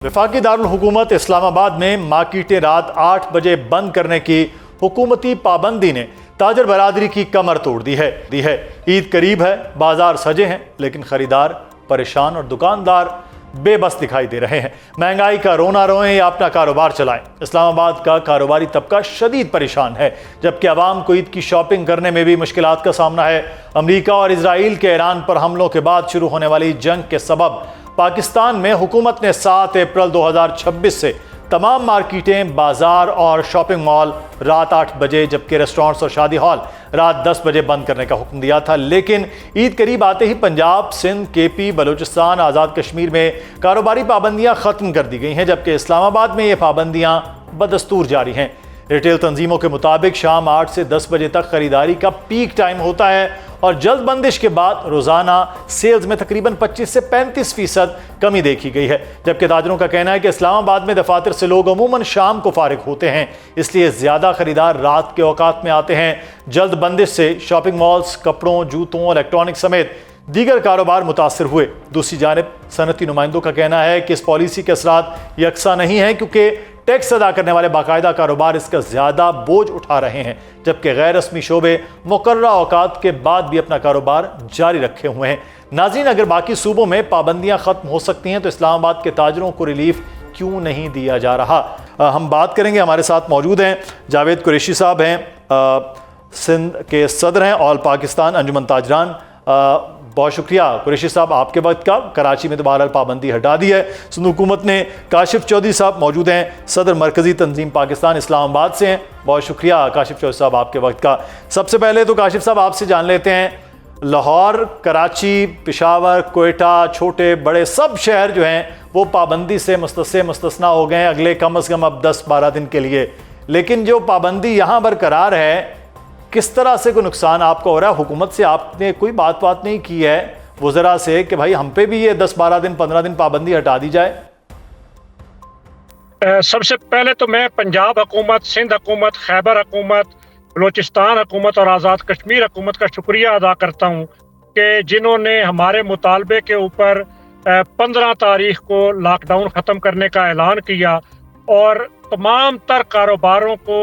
वफाकी दारुल हुकूमत इस्लामाबाद में मार्केटें रात 8 बजे बंद करने की हुकूमती पाबंदी ने ताजर बरादरी की कमर तोड़ दी है। ईद करीब है, बाजार सजे हैं, लेकिन खरीदार परेशान और दुकानदार बेबस दिखाई दे रहे हैं। महंगाई का रोना रोएं या अपना कारोबार चलाएं, इस्लामाबाद का कारोबारी तबका शदीद परेशान है, जबकि आवाम को ईद की शॉपिंग करने में भी मुश्किलात का सामना है। अमरीका और इजराइल के ईरान पर हमलों के बाद शुरू होने वाली जंग के सबब पाकिस्तान में हुकूमत ने 7 अप्रैल 2026 से तमाम मार्केटें, बाजार और शॉपिंग मॉल रात 8 बजे, जबकि रेस्टोरेंट्स और शादी हॉल रात 10 बजे बंद करने का हुक्म दिया था। लेकिन ईद करीब आते ही पंजाब, सिंध, केपी, बलूचिस्तान, आज़ाद कश्मीर में कारोबारी पाबंदियां ख़त्म कर दी गई हैं, जबकि इस्लामाबाद में ये पाबंदियां बदस्तूर जारी हैं। रिटेल तंजीमों के मुताबिक शाम 8 से 10 बजे तक खरीदारी का पीक टाइम होता है और जल्द बंदिश के बाद रोज़ाना सेल्स में तकरीबन 25 से 35% कमी देखी गई है। जबकि ताजरों का कहना है कि इस्लामाबाद में दफातर से लोग अमूमन शाम को फारिग होते हैं, इसलिए ज़्यादा खरीदार रात के औकात में आते हैं। जल्द बंदिश से शॉपिंग मॉल्स, कपड़ों, जूतों, इलेक्ट्रॉनिक समेत दीगर कारोबार मुतासर हुए। दूसरी जानिब सनती नुमाइंदों का कहना है कि इस पॉलिसी के असरात यकसा नहीं है, क्योंकि टैक्स अदा करने वाले बाकायदा कारोबार इसका ज़्यादा बोझ उठा रहे हैं, जबकि गैर रस्मी शोबे मुकर्ररा औकात के बाद भी अपना कारोबार जारी रखे हुए हैं। नाज़रीन, अगर बाकी सूबों में पाबंदियां ख़त्म हो सकती हैं तो इस्लामाबाद के ताजरों को रिलीफ क्यों नहीं दिया जा रहा? हम बात करेंगे। हमारे साथ मौजूद हैं जावेद कुरैशी साहब, हैं सिंध के सदर हैं ऑल पाकिस्तान अंजुमन ताजरान। बहुत शुक्रिया कुरैशी साहब आपके वक्त का। कराची में तो बहरहाल पाबंदी हटा दी है सिंध हुकूमत ने। काशिफ चौधरी साहब मौजूद हैं, सदर मरकज़ी तंजीम पाकिस्तान इस्लामाबाद से हैं। बहुत शुक्रिया काशिफ चौधरी साहब आपके वक्त का। सबसे पहले तो काशिफ साहब आपसे जान लेते हैं, लाहौर, कराची, पेशावर, कोयटा, छोटे बड़े सब शहर जो हैं वो पाबंदी से मुस्तस्ना हो गए हैं अगले कम अज़ कम अब 10-12 दिन के लिए। लेकिन जो पाबंदी यहाँ बरकरार है, किस तरह से कोई नुकसान आपको हो रहा है? हुकूमत से आपने कोई बात नहीं की है वज़रा से कि भाई हम पे भी ये 10-12 दिन 15 दिन पाबंदी हटा दी जाए? सबसे पहले तो मैं पंजाब हुकूमत, सिंध हुकूमत, खैबर हुकूमत, बलूचिस्तान हुकूमत और आज़ाद कश्मीर हुकूमत का शुक्रिया अदा करता हूँ कि जिन्होंने हमारे मुतालबे के ऊपर 15 तारीख को लॉकडाउन ख़त्म करने का ऐलान किया और तमाम तर कारोबारों को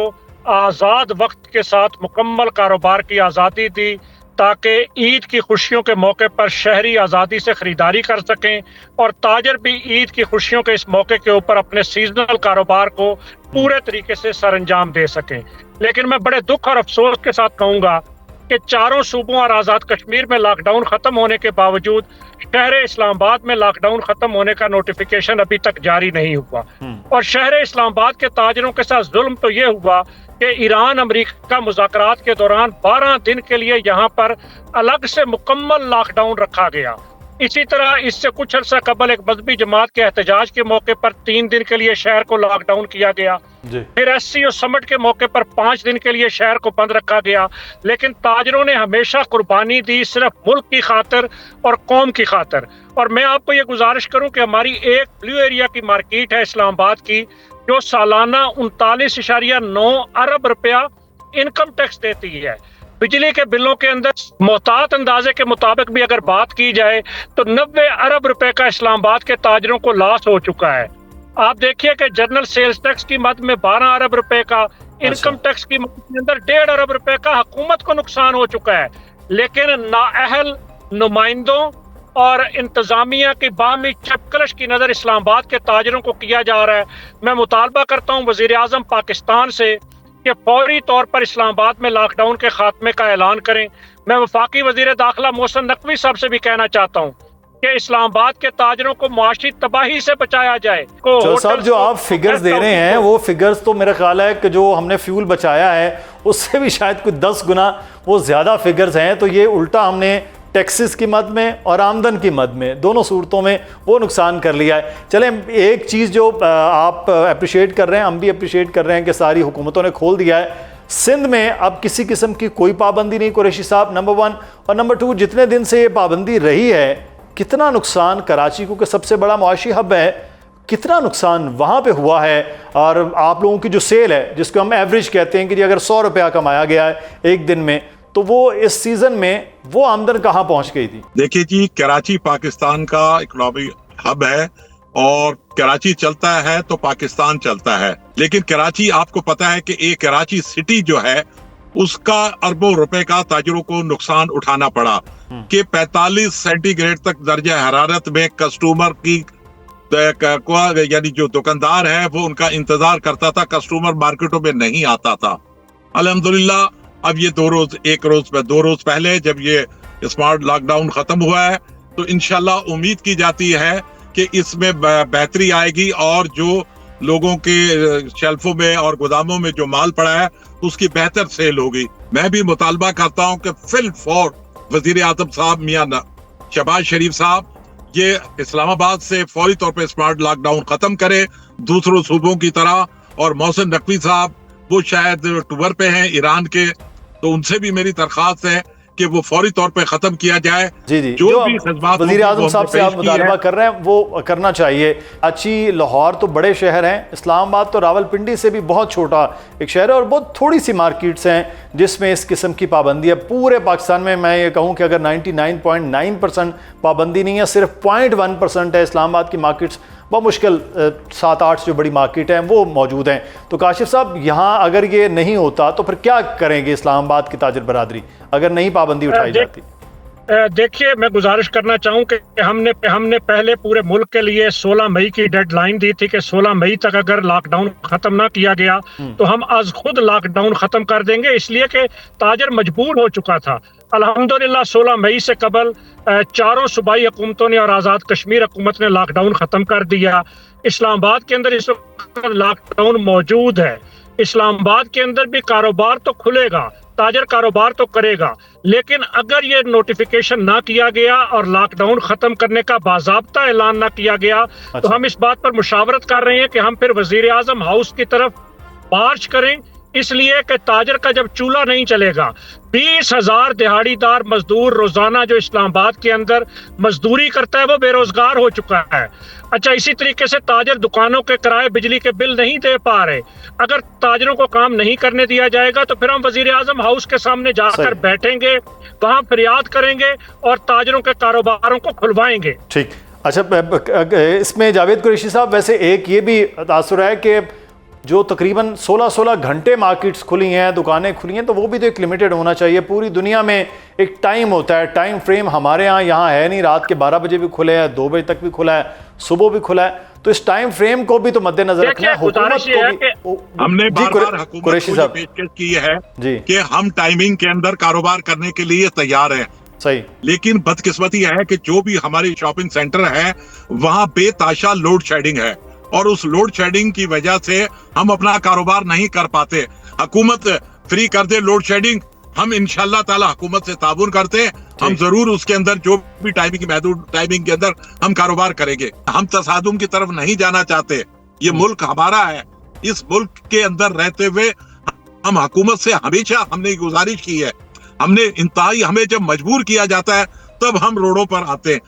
आज़ाद वक्त के साथ मुकम्मल कारोबार की आज़ादी दी, ताकि ईद की खुशियों के मौके पर शहरी आज़ादी से ख़रीदारी कर सकें और ताजर भी ईद की खुशियों के इस मौके के ऊपर अपने सीजनल कारोबार को पूरे तरीके से सरअंजाम दे सकें। लेकिन मैं बड़े दुख और अफसोस के साथ कहूँगा कि चारों सूबों और आज़ाद कश्मीर में लॉकडाउन ख़त्म होने के बावजूद शहर इस्लामाबाद में लॉकडाउन ख़त्म होने का नोटिफिकेशन अभी तक जारी नहीं हुआ। और शहर इस्लामाबाद के ताजरों के साथ जुल्म तो ये हुआ कि ईरान अमेरिका मुज़ाकरात के दौरान 12 दिन के लिए यहाँ पर अलग से मुकम्मल लॉकडाउन रखा गया। इसी तरह इससे कुछ अर्सा कबल एक मजहबी जमात के एहतजाज के मौके पर 3 दिन के लिए शहर को लॉकडाउन किया गया। फिर SCO समिट के मौके पर 5 दिन के लिए शहर को बंद रखा गया। लेकिन ताजरों ने हमेशा कुर्बानी दी सिर्फ मुल्क की खातिर और कौम की खातिर। और मैं आपको ये गुजारिश करूं कि हमारी एक ब्लू एरिया की मार्केट है इस्लामाबाद की, जो सालाना 39.9 अरब रुपया इनकम टैक्स देती है। बिजली के बिलों के अंदर मोहतात अंदाजे के मुताबिक भी अगर बात की जाए तो 90 अरब रुपए का इस्लामाबाद के ताजरों को लॉस हो चुका है। आप देखिए कि जनरल सेल्स टैक्स की मद में 12 अरब रुपए का, इनकम टैक्स की मद के अंदर 1.5 अरब रुपए का हुकूमत को नुकसान हो चुका है। लेकिन नाअहल नुमाइंदों और इंतजामिया की बाहमी चपकलश की नज़र इस्लामाबाद के ताजरों को किया जा रहा है। मैं मुतालबा करता हूँ वज़ीर आज़म पाकिस्तान से कि फौरी तौर पर इस्लामाबाद में लॉकडाउन के खात्मे का ऐलान करें। मैं वफाकी वज़ीर दाखिला मोहसिन नकवी साहब से भी कहना चाहता हूँ कि इस्लामाबाद के ताजरों को मुआशी तबाही से बचाया जाए। साहब, जो आप फिगर्स दे रहे हैं वो फिगर्स तो मेरा ख्याल है कि जो हमने फ्यूल बचाया है उससे भी शायद कुछ 10 गुना वो ज़्यादा फिगर्स हैं। तो ये उल्टा हमने टैक्सेस की मद में और आमदन की मद में, दोनों सूरतों में वो नुकसान कर लिया है। चलें, एक चीज़ जो आप अप्रिशिएट कर रहे हैं, हम भी अप्रिशिएट कर रहे हैं कि सारी हुकूमतों ने खोल दिया है। सिंध में अब किसी किस्म की कोई पाबंदी नहीं, कुरैशी साहब, नंबर 1। और नंबर 2, जितने दिन से ये पाबंदी रही है, कितना नुकसान कराची को सबसे बड़ा मुआशी हब है, कितना नुकसान वहाँ पे हुआ है? और आप लोगों की जो सेल है, जिसको हम एवरेज कहते हैं कि अगर 100 रुपया कमाया गया है एक दिन में, तो वो इस सीजन में वो आमदन कहाँ पहुँच गई थी? देखिए जी, कराची पाकिस्तान का इकोनॉमिक हब है اور کراچی چلتا ہے تو پاکستان چلتا ہے. لیکن کراچی آپ کو پتا ہے کہ ایک کراچی سٹی جو ہے اس کا اربوں روپے کا تاجروں کو نقصان اٹھانا پڑا کہ 45 سینٹی گریڈ تک درجہ حرارت میں کسٹمر کی یعنی جو دکاندار ہے وہ ان کا انتظار کرتا تھا, کسٹمر مارکیٹوں میں نہیں آتا تھا. الحمدللہ اب یہ 2 روز پہلے جب یہ اسمارٹ لاک ڈاؤن ختم ہوا ہے تو انشاءاللہ امید کی جاتی ہے کہ اس میں بہتری آئے گی اور جو لوگوں کے شیلفوں میں اور گوداموں میں جو مال پڑا ہے اس کی بہتر سیل ہوگی. میں بھی مطالبہ کرتا ہوں کہ فی الفور وزیر اعظم صاحب میاں شہباز شریف صاحب یہ اسلام آباد سے فوری طور پہ اسمارٹ لاک ڈاؤن ختم کرے دوسروں صوبوں کی طرح. اور محسن نقوی صاحب وہ شاید ٹور پہ ہیں ایران کے, تو ان سے بھی میری درخواست ہے کہ وہ فوری طور پہ ختم کیا جائے. جی جو بھی خدمات وزیر اعظم صاحب سے آپ مطالبہ کر رہے ہیں وہ کرنا چاہیے. کراچی لاہور تو بڑے شہر ہیں, اسلام آباد تو راول پنڈی سے بھی بہت چھوٹا ایک شہر ہے اور بہت تھوڑی سی مارکیٹس ہیں جس میں اس قسم کی پابندی ہے. پورے پاکستان میں یہ کہوں کہ اگر 99.9% پابندی نہیں ہے, صرف 0.1% ہے اسلام آباد کی مارکیٹس, بہت مشکل 7-8 جو بڑی مارکیٹ ہیں وہ موجود ہیں. تو کاشف صاحب یہاں اگر یہ نہیں ہوتا تو پھر کیا کریں گے اسلام آباد کی تاجر برادری اگر نہیں پابندی اٹھائی جاتی؟ دیکھیے میں گزارش کرنا چاہوں کہ ہم نے پہلے پورے ملک کے لیے 16 مئی کی ڈیڈ لائن دی تھی کہ 16 مئی تک اگر لاک ڈاؤن ختم نہ کیا گیا تو ہم از خود لاک ڈاؤن ختم کر دیں گے, اس لیے کہ تاجر مجبور ہو چکا تھا. الحمدللہ 16 مئی سے قبل 4 صوبائی حکومتوں نے اور آزاد کشمیر حکومت نے لاک ڈاؤن ختم کر دیا. اسلام آباد کے اندر اس وقت لاک ڈاؤن موجود ہے. اسلام آباد کے اندر بھی کاروبار تو کھلے گا, تاجر کاروبار تو کرے گا, لیکن اگر یہ نوٹیفیکیشن نہ کیا گیا اور لاک ڈاؤن ختم کرنے کا باضابطہ اعلان نہ کیا گیا تو ہم اس بات پر مشاورت کر رہے ہیں کہ ہم پھر وزیر اعظم ہاؤس کی طرف مارچ کریں, اس لیے کہ تاجر کا جب چولہا نہیں چلے گا, 20,000 دہاڑی دار مزدور روزانہ جو اسلام آباد کے اندر مزدوری کرتا ہے وہ بے روزگار ہو چکا ہے. اچھا, اسی طریقے سے تاجر دکانوں کے کرائے بجلی کے بل نہیں دے پا رہے. اگر تاجروں کو کام نہیں کرنے دیا جائے گا تو پھر ہم وزیر اعظم ہاؤس کے سامنے جا کر بیٹھیں گے, وہاں فریاد کریں گے اور تاجروں کے کاروباروں کو کھلوائیں گے. ٹھیک. اچھا, اس میں جاوید قریشی صاحب ویسے ایک یہ بھی تاثر ہے کہ جو تقریباً 16 گھنٹے مارکیٹس کھلی ہیں, دکانیں کھلی ہیں, تو وہ بھی تو ایک لمیٹڈ ہونا چاہیے. پوری دنیا میں ایک ٹائم ہوتا ہے, ٹائم فریم ہمارے یہاں ہے نہیں. رات کے 12 بجے بھی کھلے ہے, 2 بجے تک بھی کھلا ہے, صبح بھی کھلا ہے. تو اس ٹائم فریم کو بھی تو مد نظر رکھنا ہے. حکومت کو ہم نے بار بار حکومت کو یہ پیشکش کی ہے کہ ہم ٹائمنگ کے اندر کاروبار کرنے کے لیے تیار ہیں. صحیح. لیکن بدقسمتی ہے کہ جو بھی ہماری شاپنگ سینٹر ہے وہاں بے تاشا لوڈ شیڈنگ ہے اور اس لوڈ شیڈنگ کی وجہ سے ہم اپنا کاروبار نہیں کر پاتے. حکومت فری کر دے لوڈ شیڈنگ, ہم انشاءاللہ تعالی حکومت سے تعاون کرتے ہیں, ہم ضرور اس کے اندر جو بھی ٹائمنگ کی محدود ٹائمنگ کے اندر ہم کاروبار کریں گے. ہم تصادم کی طرف نہیں جانا چاہتے. یہ ملک ہمارا ہے. اس ملک کے اندر رہتے ہوئے ہم حکومت سے ہمیشہ ہم نے گزارش کی ہے, ہم نے انتہائی, ہمیں جب مجبور کیا جاتا ہے تب ہم روڈوں پر آتے ہیں.